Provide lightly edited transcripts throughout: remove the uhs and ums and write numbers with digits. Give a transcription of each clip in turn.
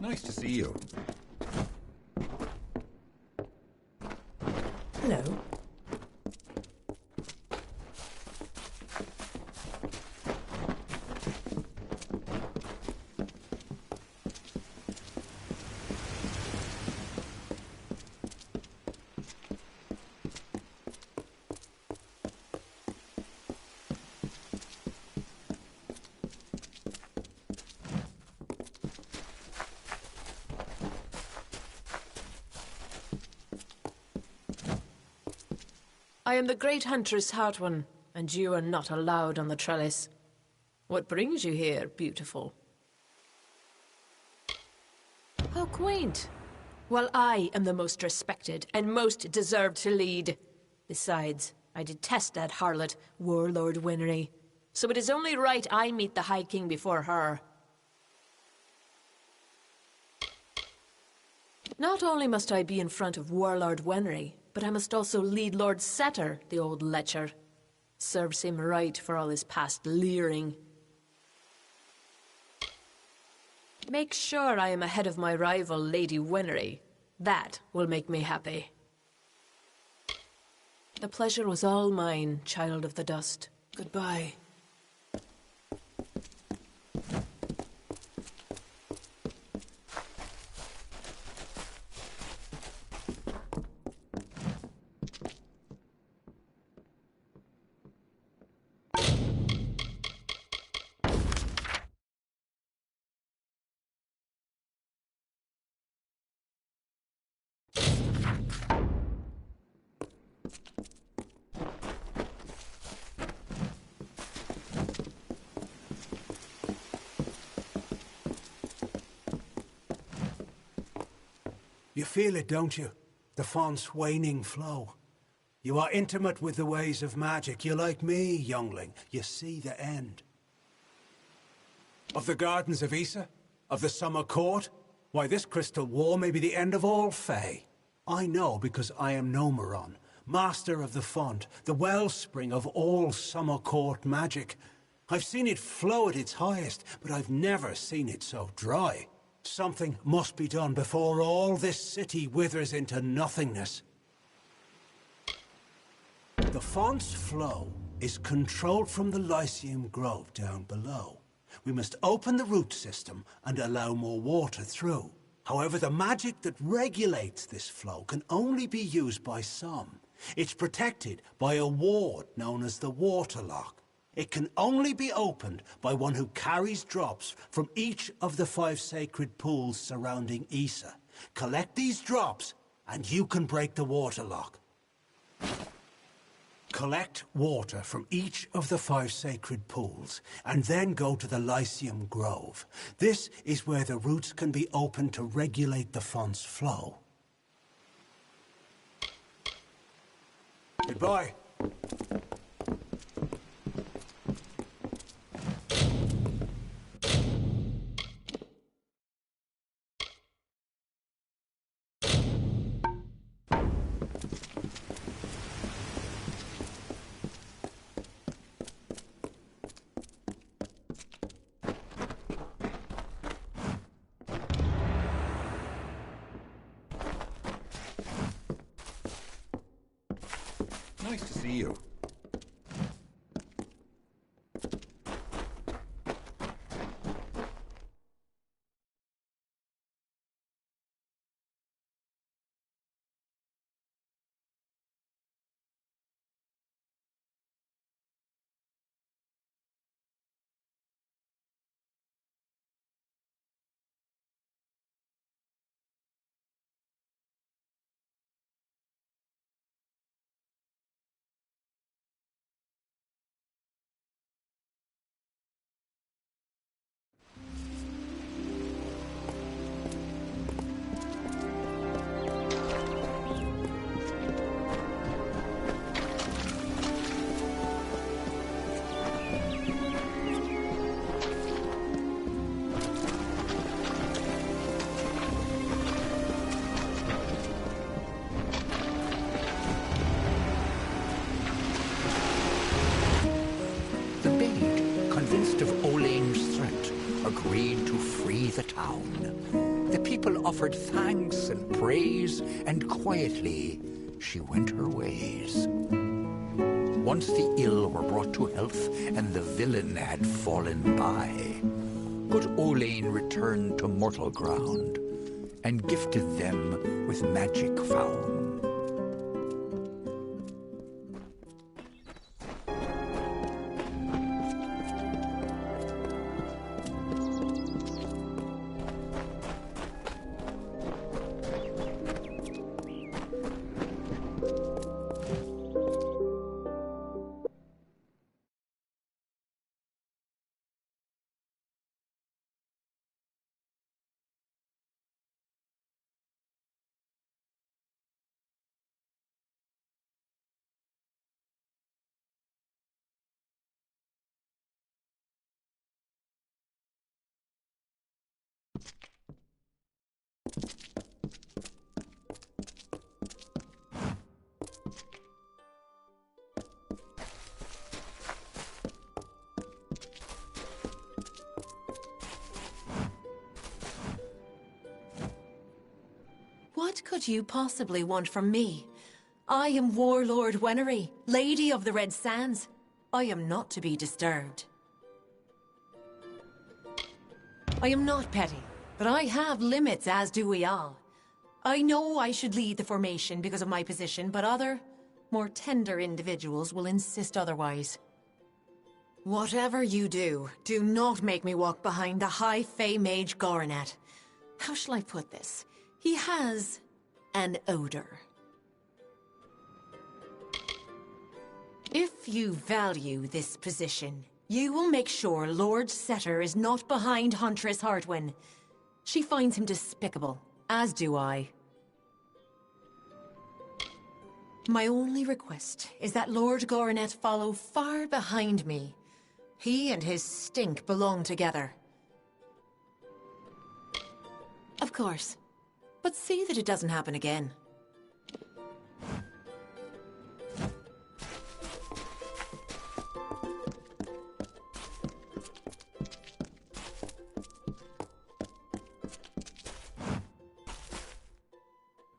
Nice to see you. Hello. I am the great huntress Hartwan, and you are not allowed on the trellis. What brings you here, beautiful? How quaint. Well, I am the most respected and most deserved to lead. Besides, I detest that harlot, Warlord Winry. So it is only right I meet the High King before her. Not only must I be in front of Warlord Winry, but I must also lead Lord Setter, the old lecher. Serves him right for all his past leering. Make sure I am ahead of my rival, Lady Winry. That will make me happy. The pleasure was all mine, child of the dust. Goodbye. You feel it, don't you? The font's waning flow. You are intimate with the ways of magic. You're like me, youngling. You see the end. Of the gardens of Issa? Of the summer court? Why, this crystal war may be the end of all Fae. I know because I am Nomeron, master of the font, the wellspring of all summer court magic. I've seen it flow at its highest, but I've never seen it so dry. Something must be done before all this city withers into nothingness. The font's flow is controlled from the Lyceum Grove down below. We must open the root system and allow more water through. However, the magic that regulates this flow can only be used by some. It's protected by a ward known as the Waterlock. It can only be opened by one who carries drops from each of the 5 sacred pools surrounding Issa. Collect these drops, and you can break the Waterlock. Collect water from each of the 5 sacred pools, and then go to the Lyceum Grove. This is where the roots can be opened to regulate the font's flow. Goodbye. Nice to see you. Convinced of Olane's threat, agreed to free the town. The people offered thanks and praise, and quietly she went her ways. Once the ill were brought to health, and the villain had fallen by, good Olain returned to mortal ground, and gifted them with magic found. What could you possibly want from me? I am Warlord Wenery, Lady of the Red Sands. I am not to be disturbed. I am not petty, but I have limits, as do we all. I know I should lead the formation because of my position, but other, more tender individuals will insist otherwise. Whatever you do, do not make me walk behind the High Fae Mage Goronet. How shall I put this? He has an odor. If you value this position, you will make sure Lord Setter is not behind Huntress Hartwin. She finds him despicable, as do I. My only request is that Lord Goronet follow far behind me. He and his stink belong together. Of course. But see that it doesn't happen again.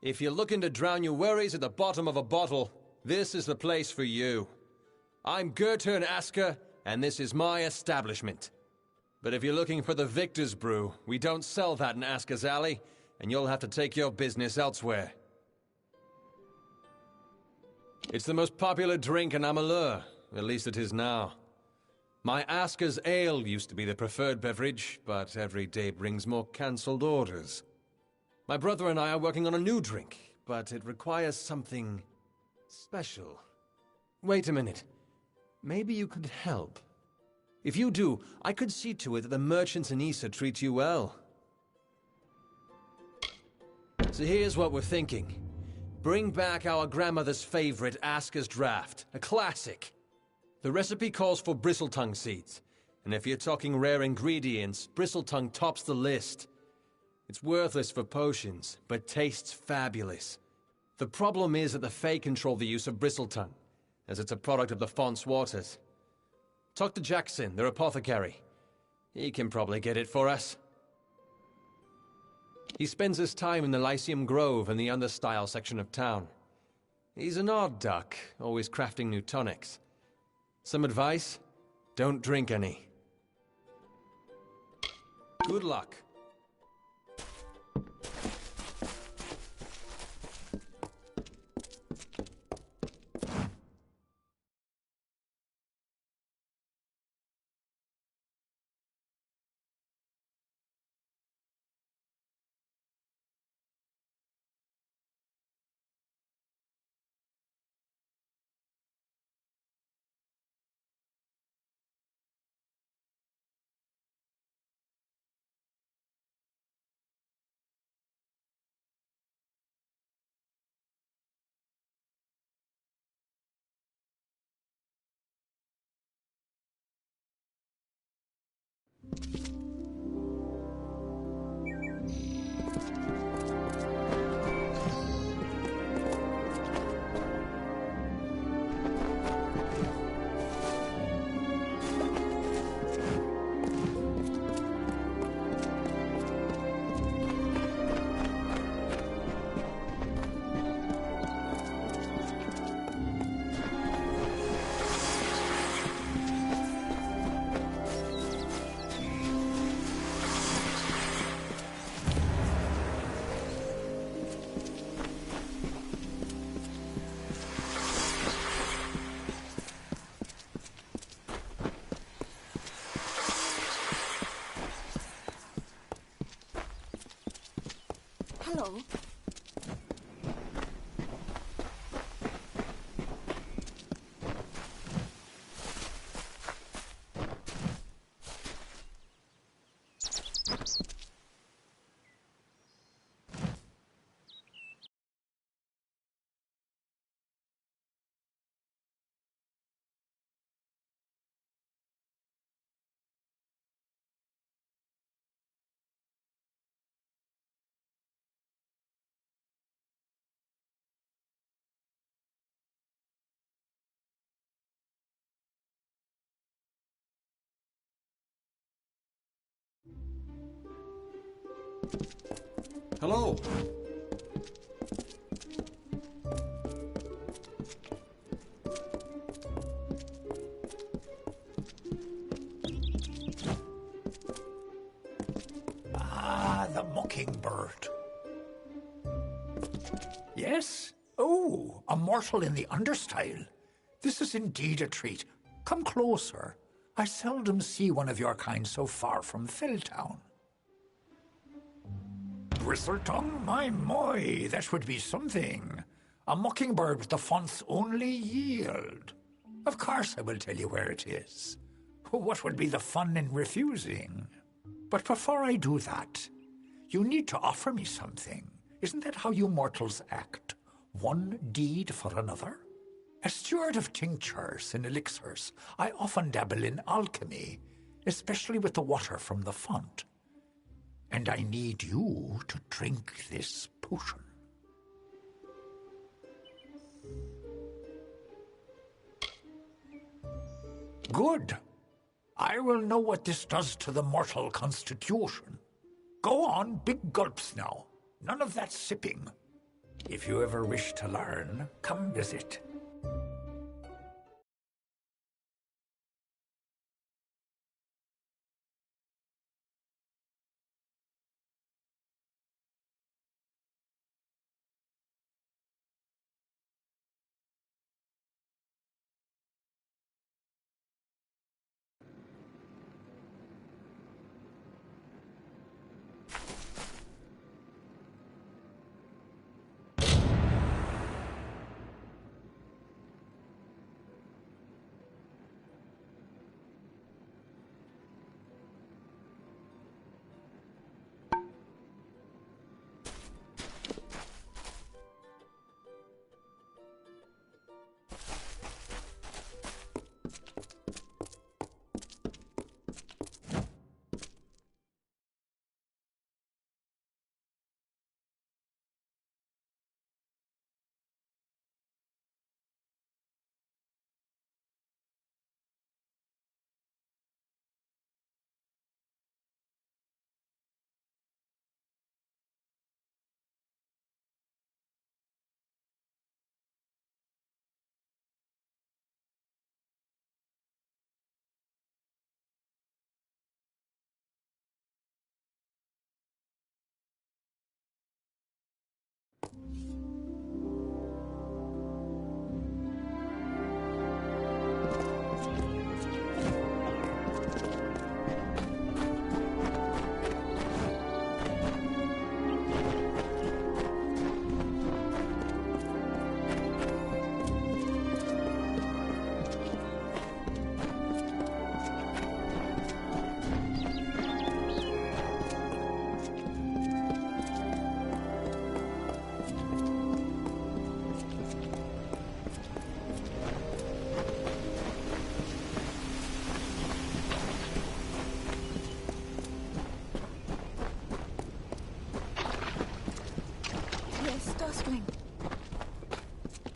If you're looking to drown your worries at the bottom of a bottle, this is the place for you. I'm Gertern Asker, and this is my establishment. But if you're looking for the Victor's Brew, we don't sell that in Asker's Alley, and you'll have to take your business elsewhere. It's the most popular drink in Amalur, at least it is now. My Asker's Ale used to be the preferred beverage, but every day brings more cancelled orders. My brother and I are working on a new drink, but it requires something special. Wait a minute. Maybe you could help. If you do, I could see to it that the merchants in Issa treat you well. So here's what we're thinking. Bring back our grandmother's favorite Asker's Draft, a classic. The recipe calls for bristletongue seeds, and if you're talking rare ingredients, bristletongue tops the list. It's worthless for potions, but tastes fabulous. The problem is that the Fae control the use of bristletongue, as it's a product of the Font's waters. Talk to Jackson, their apothecary. He can probably get it for us. He spends his time in the Lyceum Grove and the Understyle section of town. He's an odd duck, always crafting new tonics. Some advice? Don't drink any. Good luck. careful. Hello. Ah, the mockingbird. Yes? Oh, a mortal in the understyle. This is indeed a treat. Come closer. I seldom see one of your kind so far from Felltown. Bristletongue, my, that would be something. A mockingbird with the font's only yield. Of course I will tell you where it is. What would be the fun in refusing? But before I do that, you need to offer me something. Isn't that how you mortals act? One deed for another? As steward of tinctures and elixirs, I often dabble in alchemy, especially with the water from the font. And I need you to drink this potion. Good. I will know what this does to the mortal constitution. Go on, big gulps now. None of that sipping. If you ever wish to learn, come visit.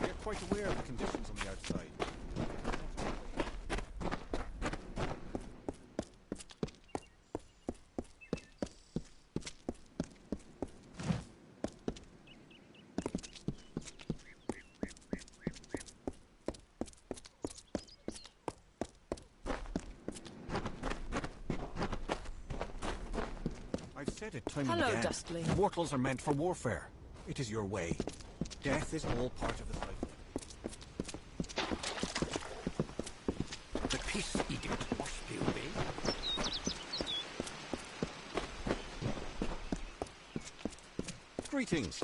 We're quite aware of the conditions on the outside. I've said it time and Hello, again. Dustling. Mortals are meant for warfare. It is your way. Death is all part of the cycle. The peace edict must be obeyed. Greetings.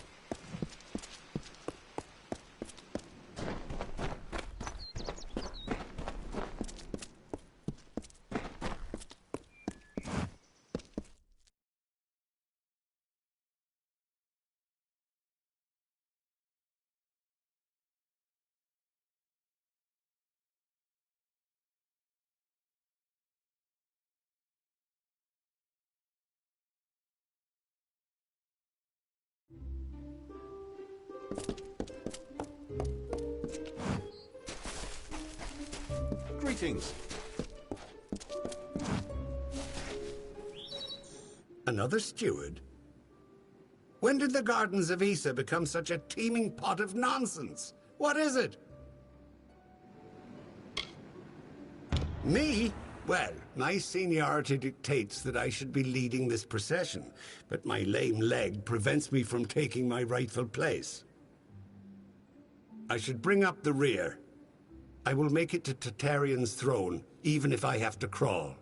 Greetings. Another steward? When did the gardens of Issa become such a teeming pot of nonsense? What is it? Me? Well, my seniority dictates that I should be leading this procession, but my lame leg prevents me from taking my rightful place. I should bring up the rear. I will make it to Tartarean's throne, even if I have to crawl.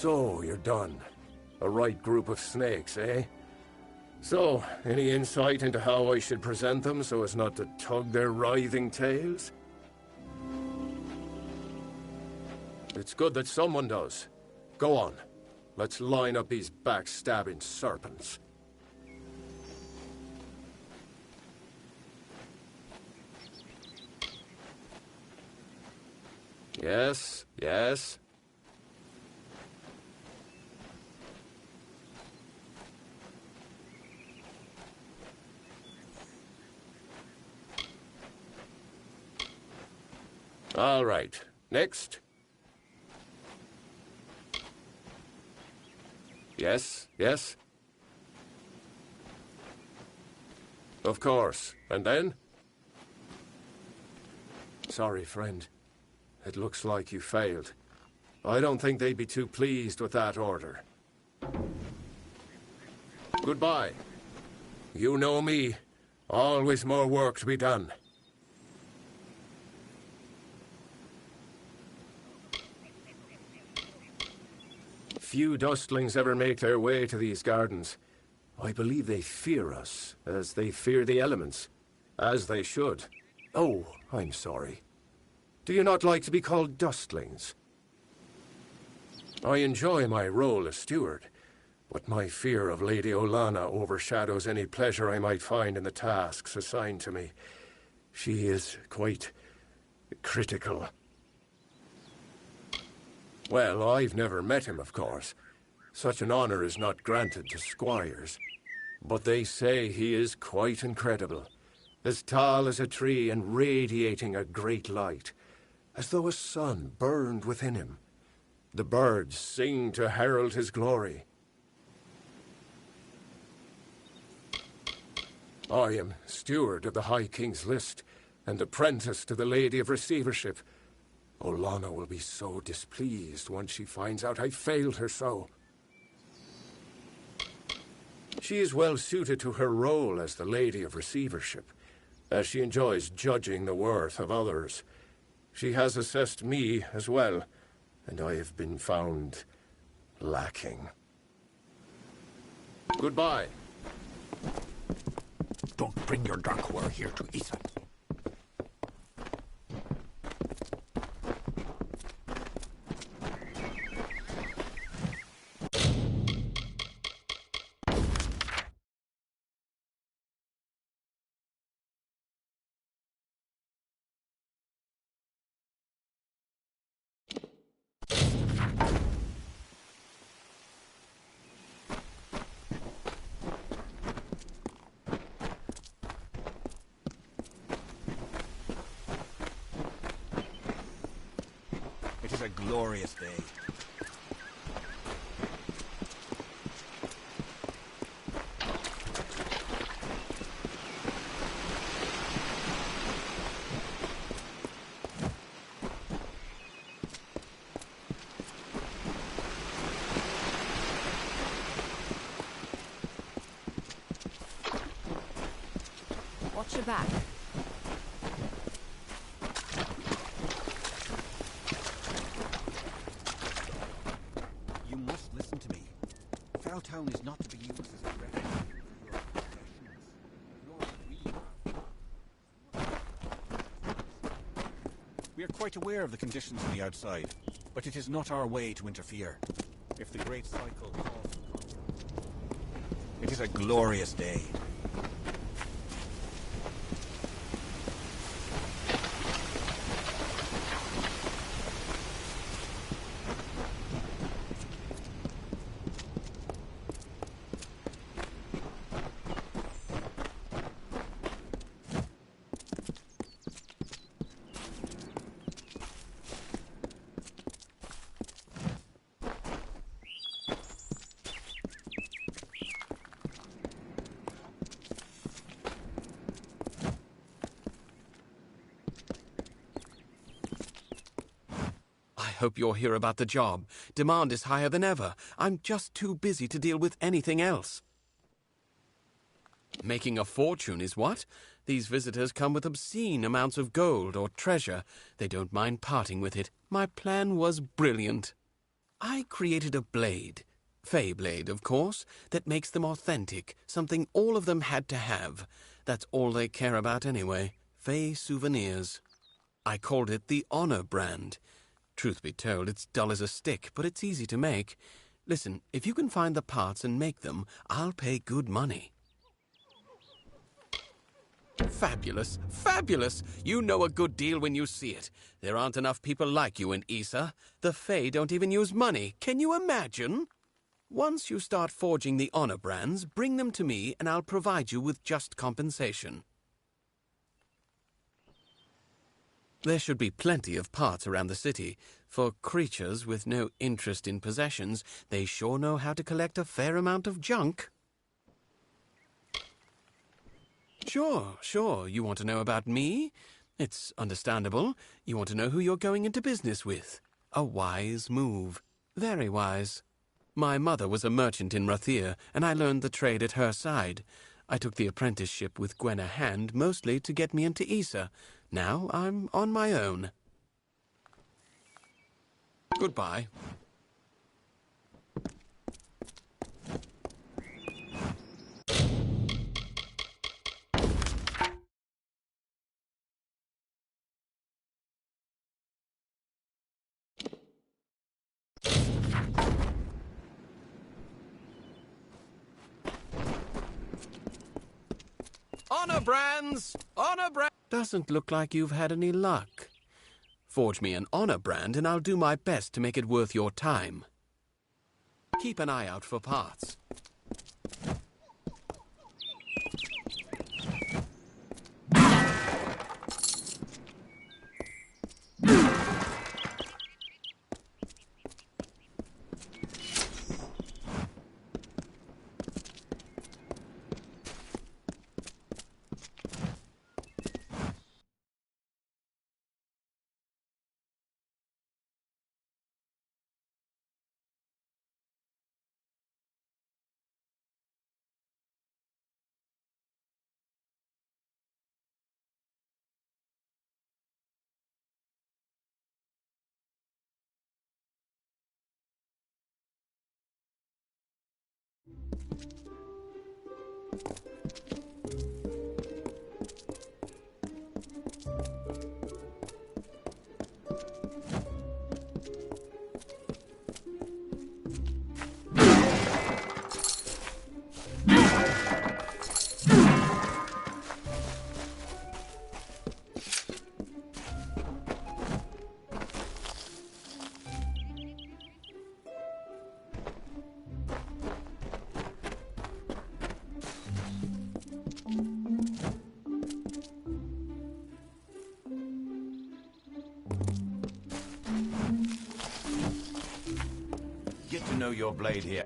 So, you're done. A right group of snakes, eh? So, any insight into how I should present them so as not to tug their writhing tails? It's good that someone does. Go on. Let's line up these backstabbing serpents. Yes, yes. All right. Next. Yes, yes. Of course. And then? Sorry, friend. It looks like you failed. I don't think they'd be too pleased with that order. Goodbye. You know me. Always more work to be done. Few dustlings ever make their way to these gardens. I believe they fear us, as they fear the elements. As they should. Oh, I'm sorry. Do you not like to be called dustlings? I enjoy my role as steward, but my fear of Lady Olana overshadows any pleasure I might find in the tasks assigned to me. She is quite critical. Well, I've never met him, of course. Such an honor is not granted to squires. But they say he is quite incredible. As tall as a tree and radiating a great light, as though a sun burned within him. The birds sing to herald his glory. I am steward of the High King's list, and apprentice to the Lady of Receivership. Olana will be so displeased once she finds out I failed her so. She is well suited to her role as the Lady of Receivership, as she enjoys judging the worth of others. She has assessed me as well, and I have been found lacking. Goodbye. Don't bring your dark word here to Ethan. It is a glorious day. Watch your back. You must listen to me. Felltown is not to be used as a refuge for your possessions. We are quite aware of the conditions on the outside, but it is not our way to interfere. If the great cycle calls for conflict, it is a glorious day. I hope you're here about the job. Demand is higher than ever. I'm just too busy to deal with anything else. Making a fortune is what? These visitors come with obscene amounts of gold or treasure. They don't mind parting with it. My plan was brilliant. I created a blade, Fey blade, of course, that makes them authentic, something all of them had to have. That's all they care about anyway, Fey souvenirs. I called it the Honor brand. Truth be told, it's dull as a stick, but it's easy to make. Listen, if you can find the parts and make them, I'll pay good money. Fabulous, fabulous! You know a good deal when you see it. There aren't enough people like you in Issa. The Fae don't even use money. Can you imagine? Once you start forging the honor brands, bring them to me and I'll provide you with just compensation. There should be plenty of parts around the city. For creatures with no interest in possessions, they sure know how to collect a fair amount of junk. Sure. You want to know about me? It's understandable. You want to know who you're going into business with. A wise move. Very wise. My mother was a merchant in Rathir, and I learned the trade at her side. I took the apprenticeship with Gwenna Hand, mostly to get me into Issa. Now I'm on my own. Goodbye. Honor brands! Honor brand! Doesn't look like you've had any luck. Forge me an honor brand and I'll do my best to make it worth your time. Keep an eye out for parts. Get to know your blade here.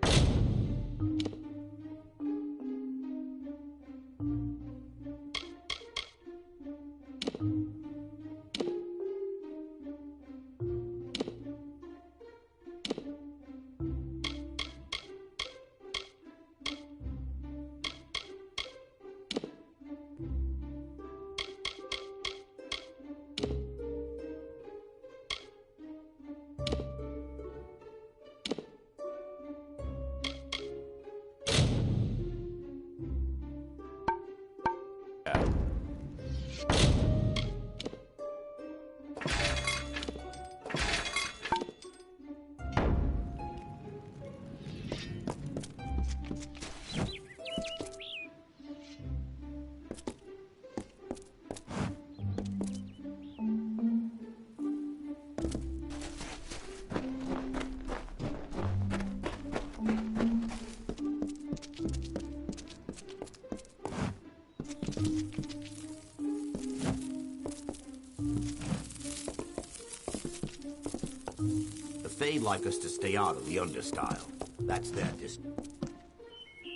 They'd like us to stay out of the understyle. That's their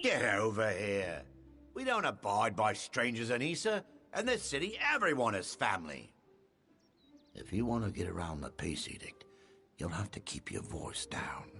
Get over here. We don't abide by strangers in Issa. In this city, everyone is family. If you want to get around the peace edict, you'll have to keep your voice down.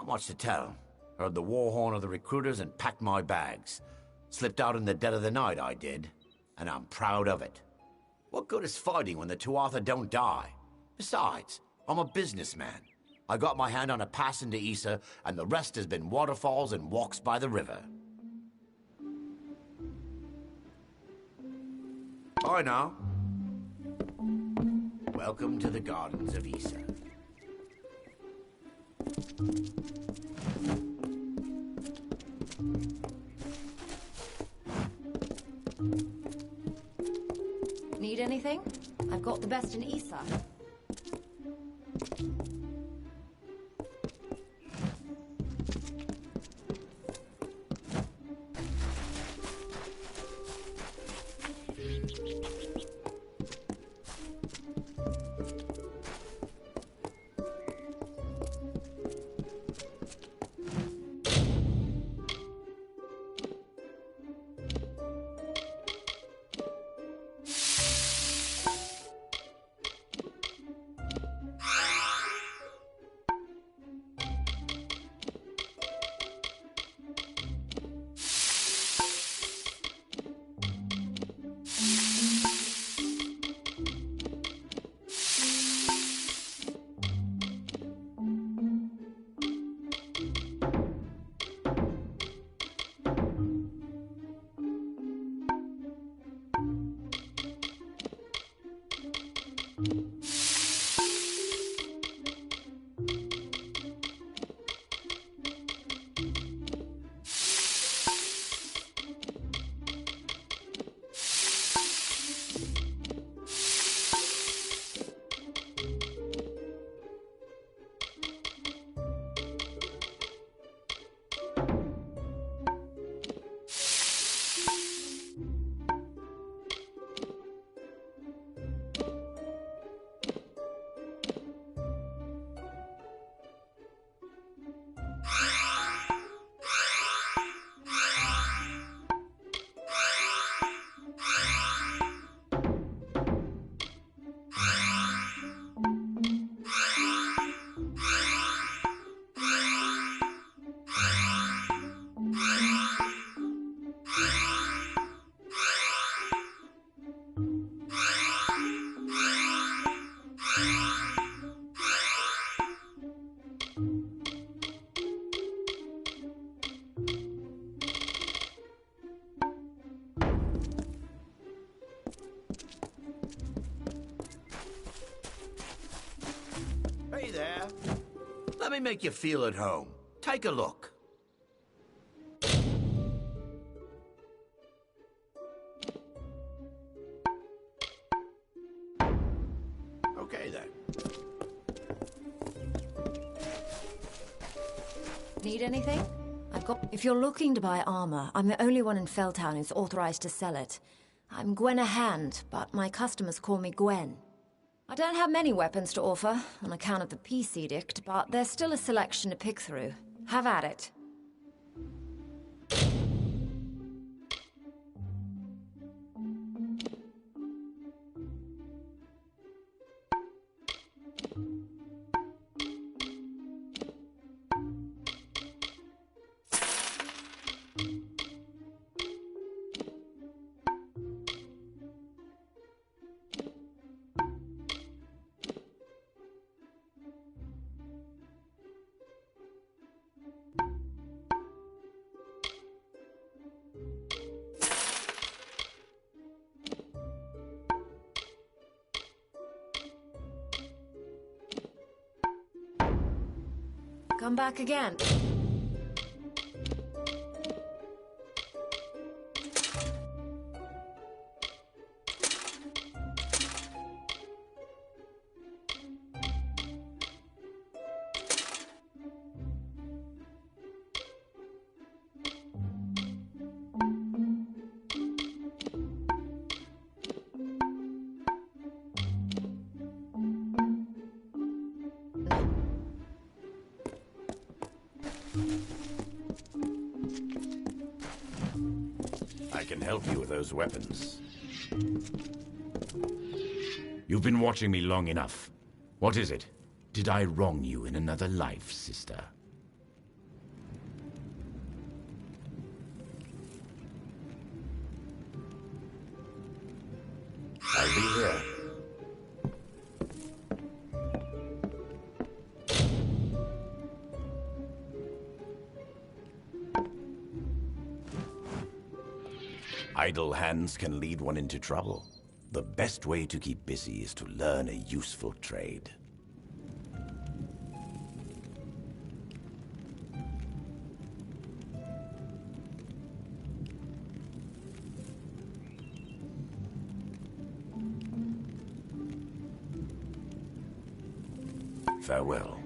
Not much to tell. Heard the war horn of the recruiters and packed my bags. Slipped out in the dead of the night, I did. And I'm proud of it. What good is fighting when the Tuatha don't die? Besides, I'm a businessman. I got my hand on a pass into Issa, and the rest has been waterfalls and walks by the river. Bye now. Welcome to the gardens of Issa. Need anything? I've got the best in Isa. Hey there. Let me make you feel at home. Take a look. Okay then. Need anything? If you're looking to buy armor, I'm the only one in Felltown who's authorized to sell it. I'm Gwen Hand, but my customers call me Gwen. I don't have many weapons to offer, on account of the peace edict, but there's still a selection to pick through. Have at it. Come back again. I can help you with those weapons. You've been watching me long enough. What is it? Did I wrong you in another life, sister? I'll be here. Idle hands can lead one into trouble. The best way to keep busy is to learn a useful trade. Farewell.